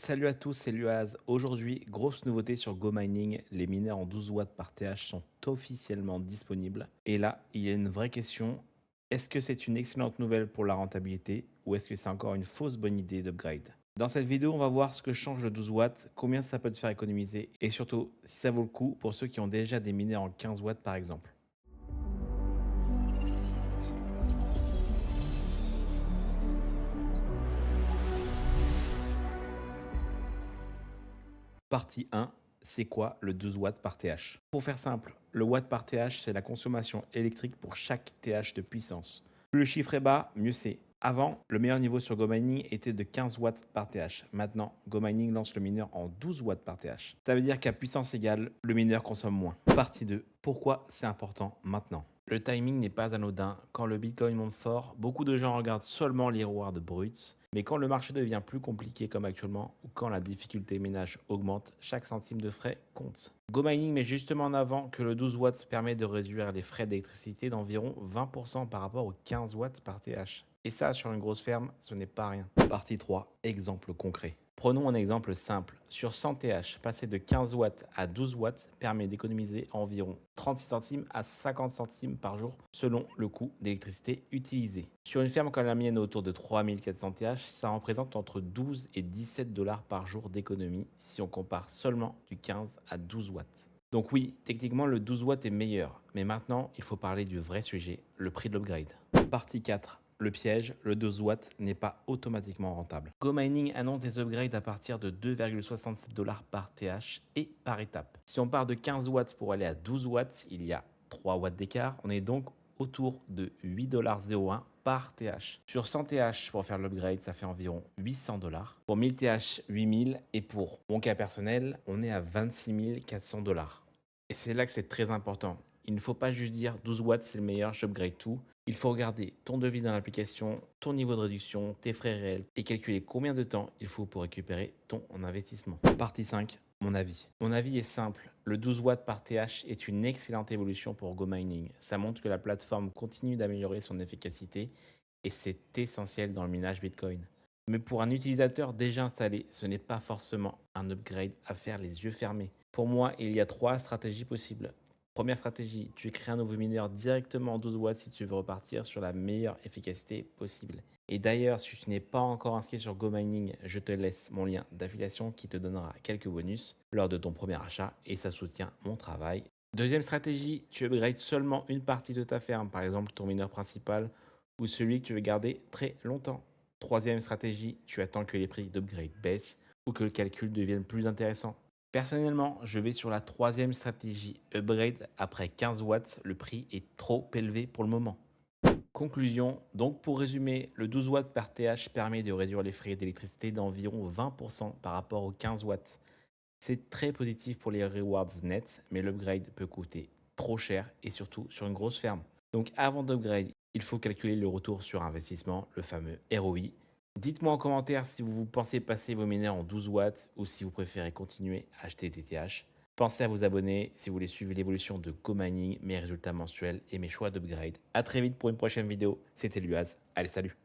Salut à tous, c'est Luaz. Aujourd'hui, grosse nouveauté sur Go Mining, les mineurs en 12 watts par TH sont officiellement disponibles. Et là, il y a une vraie question. Est-ce que c'est une excellente nouvelle pour la rentabilité ou est-ce que c'est encore une fausse bonne idée d'upgrade? Dans cette vidéo, on va voir ce que change le 12 watts, combien ça peut te faire économiser et surtout si ça vaut le coup pour ceux qui ont déjà des mineurs en 15 watts par exemple. Partie 1, c'est quoi le 12 watts par TH? Pour faire simple, le watt par TH, c'est la consommation électrique pour chaque TH de puissance. Plus le chiffre est bas, mieux c'est. Avant, le meilleur niveau sur GoMining était de 15 watts par TH. Maintenant, GoMining lance le mineur en 12 watts par TH. Ça veut dire qu'à puissance égale, le mineur consomme moins. Partie 2, pourquoi c'est important maintenant? Le timing n'est pas anodin. Quand le Bitcoin monte fort, beaucoup de gens regardent seulement les rewards bruts. Mais quand le marché devient plus compliqué comme actuellement, ou quand la difficulté ménage augmente, chaque centime de frais compte. GoMining met justement en avant que le 12 watts permet de réduire les frais d'électricité d'environ 20% par rapport aux 15 watts par TH. Et ça, sur une grosse ferme, ce n'est pas rien. Partie 3, exemple concret. Prenons un exemple simple. Sur 100 TH, passer de 15 watts à 12 watts permet d'économiser environ 36 centimes à 50 centimes par jour selon le coût d'électricité utilisé. Sur une ferme comme la mienne autour de 3400 TH, ça représente entre 12 et 17 dollars par jour d'économie si on compare seulement du 15 à 12 watts. Donc oui, techniquement le 12 watts est meilleur, mais maintenant il faut parler du vrai sujet, le prix de l'upgrade. Partie 4. Le piège, le 12 watts n'est pas automatiquement rentable. GoMining annonce des upgrades à partir de 2,67 dollars par TH et par étape. Si on part de 15 watts pour aller à 12 watts, il y a 3 watts d'écart. On est donc autour de 8,01 $ par TH. Sur 100 TH, pour faire l'upgrade, ça fait environ 800 dollars. Pour 1000 TH, 8000. Et pour mon cas personnel, on est à 26 400 dollars. Et c'est là que c'est très important. Il ne faut pas juste dire 12 watts, c'est le meilleur, j'upgrade tout. Il faut regarder ton devis dans l'application, ton niveau de réduction, tes frais réels et calculer combien de temps il faut pour récupérer ton investissement. Partie 5, mon avis. Mon avis est simple. Le 12 watts par TH est une excellente évolution pour GoMining. Ça montre que la plateforme continue d'améliorer son efficacité et c'est essentiel dans le minage Bitcoin. Mais pour un utilisateur déjà installé, ce n'est pas forcément un upgrade à faire les yeux fermés. Pour moi, il y a 3 stratégies possibles. Première stratégie, tu crées un nouveau mineur directement en 12 watts si tu veux repartir sur la meilleure efficacité possible. Et d'ailleurs, si tu n'es pas encore inscrit sur GoMining, je te laisse mon lien d'affiliation qui te donnera quelques bonus lors de ton premier achat et ça soutient mon travail. Deuxième stratégie, tu upgrades seulement une partie de ta ferme, par exemple ton mineur principal ou celui que tu veux garder très longtemps. Troisième stratégie, tu attends que les prix d'upgrade baissent ou que le calcul devienne plus intéressant. Personnellement, je vais sur la troisième stratégie, upgrade après 15 watts, le prix est trop élevé pour le moment. Conclusion, donc pour résumer, le 12 watts par TH permet de réduire les frais d'électricité d'environ 20% par rapport aux 15 watts. C'est très positif pour les rewards nets, mais l'upgrade peut coûter trop cher et surtout sur une grosse ferme. Donc avant d'upgrade, il faut calculer le retour sur investissement, le fameux ROI. Dites-moi en commentaire si vous pensez passer vos mineurs en 12 watts ou si vous préférez continuer à acheter des TH. Pensez à vous abonner si vous voulez suivre l'évolution de GoMining, mes résultats mensuels et mes choix d'upgrade. A très vite pour une prochaine vidéo. C'était Luaz. Allez, salut!